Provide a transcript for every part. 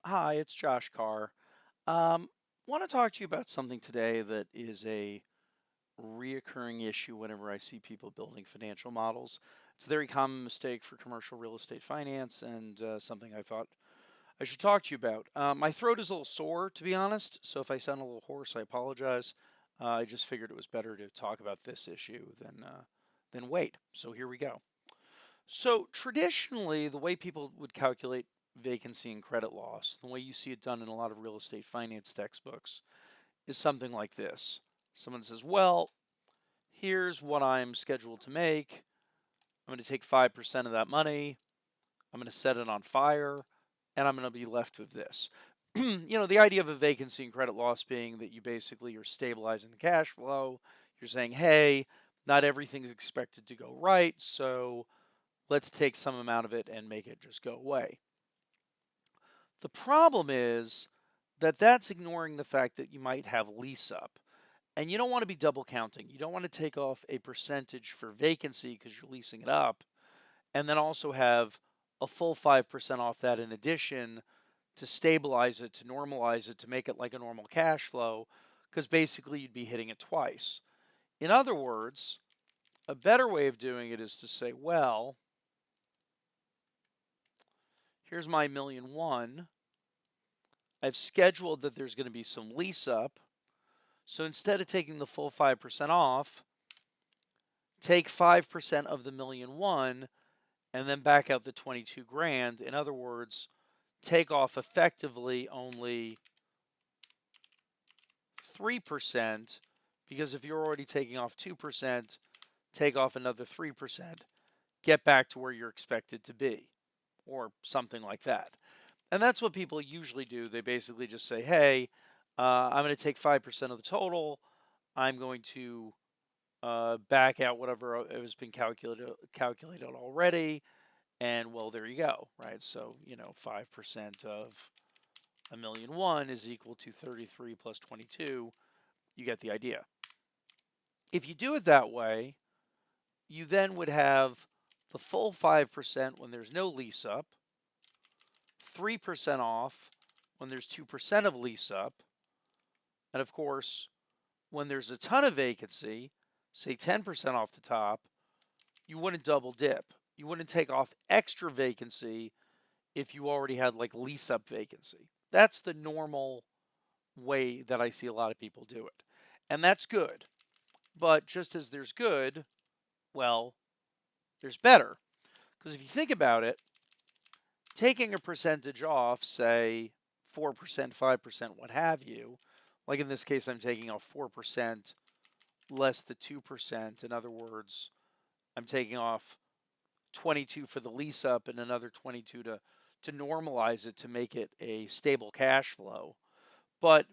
Hi, it's Josh Carr. Um, want to talk to you about something today that is a reoccurring issue whenever I see people building financial models. It's a very common mistake for commercial real estate finance, and something I thought I should talk to you about. My throat is a little sore, to be honest, so if I sound a little hoarse, I apologize. I just figured it was better to talk about this issue than wait. So here we go. So traditionally, the way people would calculate vacancy and credit loss, the way you see it done in a lot of real estate finance textbooks, is something like this. Someone says, well, here's what I'm scheduled to make. I'm going to take 5% of that money. I'm going to set it on fire, and I'm going to be left with this. The idea of a vacancy and credit loss being that you basically are stabilizing the cash flow. You're saying, hey, not everything's expected to go right, so let's take some amount of it and make it just go away. The problem is that that's ignoring the fact that you might have lease up. And you don't want to be double counting. You don't want to take off a percentage for vacancy because you're leasing it up, and then also have a full 5% off that in addition to stabilize it, to normalize it, to make it like a normal cash flow, because basically you'd be hitting it twice. In other words, a better way of doing it is to say, well, here's my million one. I've scheduled that there's going to be some lease up. So instead of taking the full 5% off, take 5% of the million one and then back out the 22 grand. In other words, take off effectively only 3% because if you're already taking off 2%, take off another 3%, get back to where you're expected to be or something like that. And that's what people usually do. They basically just say, hey, I'm going to take 5% of the total. I'm going to back out whatever has been calculated already, and well, there you go, right? So 5% of a million one is equal to 33 plus 22. You get the idea. If you do it that way, you then would have the full 5% when there's no lease up, 3% off when there's 2% of lease up, and of course, when there's a ton of vacancy, say 10% off the top, you wouldn't double dip. You wouldn't take off extra vacancy if you already had like lease up vacancy. That's the normal way that I see a lot of people do it. And that's good. But just as there's good, well, there's better. Because if you think about it, taking a percentage off, say 4%, 5%, what have you, like in this case, I'm taking off 4% less the 2%. In other words, I'm taking off 22 for the lease up and another 22 to normalize it to make it a stable cash flow. But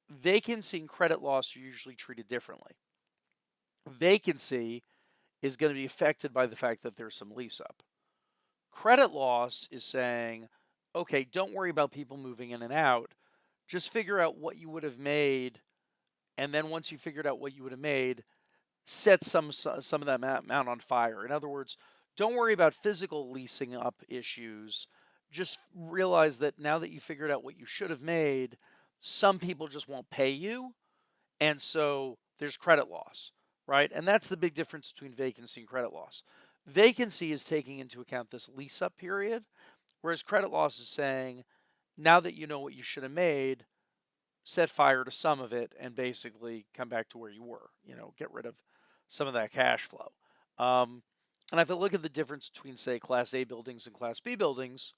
vacancy and credit loss are usually treated differently. Vacancy is going to be affected by the fact that there's some lease up. Credit loss is saying, okay, don't worry about people moving in and out. Just figure out what you would have made. And then once you figured out what you would have made, set some of that amount on fire. In other words, don't worry about physical leasing up issues. Just realize that now that you figured out what you should have made, some people just won't pay you. And so there's credit loss, right? And that's the big difference between vacancy and credit loss. Vacancy is taking into account this lease up period, whereas credit loss is saying, now that you know what you should have made, set fire to some of it and basically come back to where you were, get rid of some of that cash flow. And if I look at the difference between, say, Class A buildings and Class B buildings,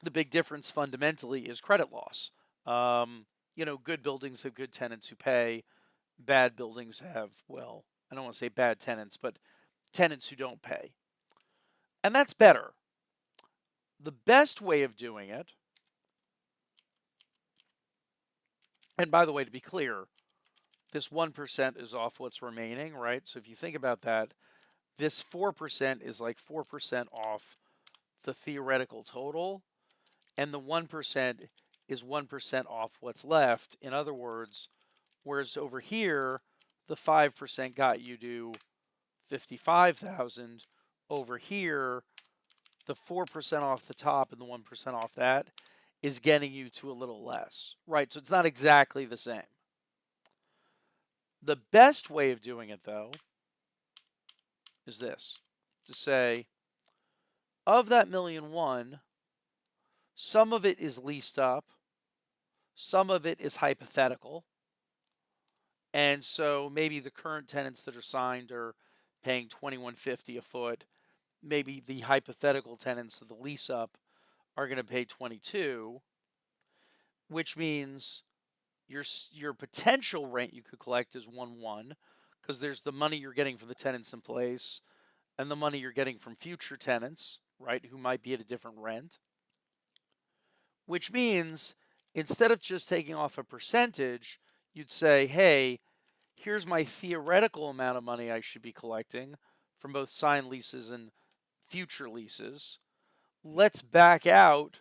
the big difference fundamentally is credit loss. Good buildings have good tenants who pay. Bad buildings have, well, I don't want to say bad tenants, but tenants who don't pay. And that's better. The best way of doing it, and by the way, to be clear, this 1% is off what's remaining, right? So if you think about that, this 4% is like 4% off the theoretical total, and the 1% is 1% off what's left. In other words, whereas over here, the 5% got you to 55,000. Over here, the 4% off the top and the 1% off that is getting you to a little less, right? So it's not exactly the same. The best way of doing it, though, is this: to say, of that 1,000,001, some of it is leased up, some of it is hypothetical. And so maybe the current tenants that are signed are paying $21.50 a foot. Maybe the hypothetical tenants of the lease up are going to pay 22, which means your potential rent you could collect is 1.1, because there's the money you're getting from the tenants in place and the money you're getting from future tenants, right, who might be at a different rent. Which means instead of just taking off a percentage, you'd say, hey, here's my theoretical amount of money I should be collecting from both signed leases and future leases. Let's back out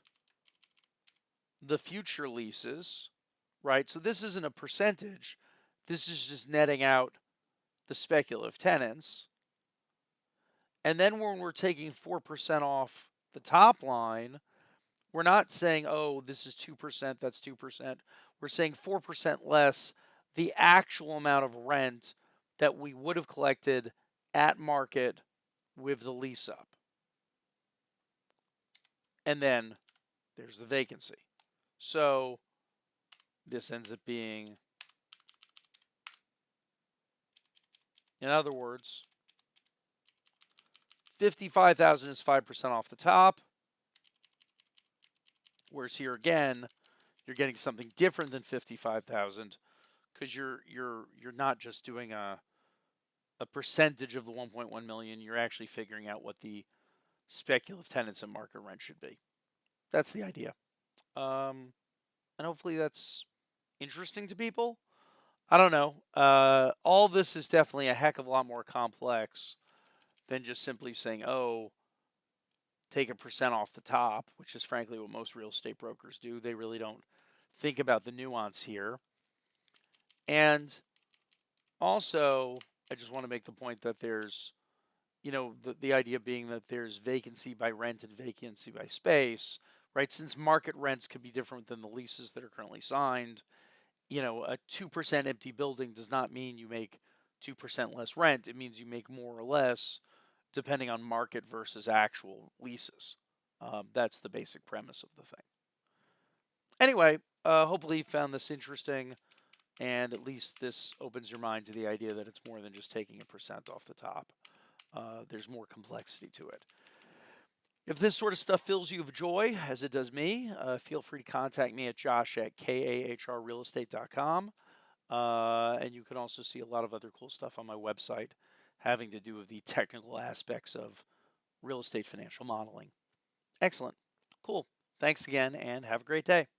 the future leases, right? So this isn't a percentage. This is just netting out the speculative tenants. And then when we're taking 4% off the top line, we're not saying, oh, this is 2%, that's 2%. We're saying 4% less the actual amount of rent that we would have collected at market with the lease up. And then there's the vacancy. So this ends up being, in other words, 55,000 is 5% off the top. Whereas here again, you're getting something different than 55,000 because you're not just doing a percentage of the 1.1 million. You're actually figuring out what the speculative tenants and market rent should be. That's the idea. And hopefully that's interesting to people. I don't know. All this is definitely a heck of a lot more complex than just simply saying, oh, take a percent off the top, which is frankly what most real estate brokers do. They really don't think about the nuance here. And also, I just want to make the point that there's, the idea being that there's vacancy by rent and vacancy by space, right? Since market rents could be different than the leases that are currently signed, a 2% empty building does not mean you make 2% less rent. It means you make more or less depending on market versus actual leases. That's the basic premise of the thing. Anyway, hopefully you found this interesting, and at least this opens your mind to the idea that it's more than just taking a percent off the top. There's more complexity to it. If this sort of stuff fills you with joy, as it does me, feel free to contact me at josh@kahrrealestate.com. And you can also see a lot of other cool stuff on my website having to do with the technical aspects of real estate financial modeling. Excellent. Cool. Thanks again, and have a great day.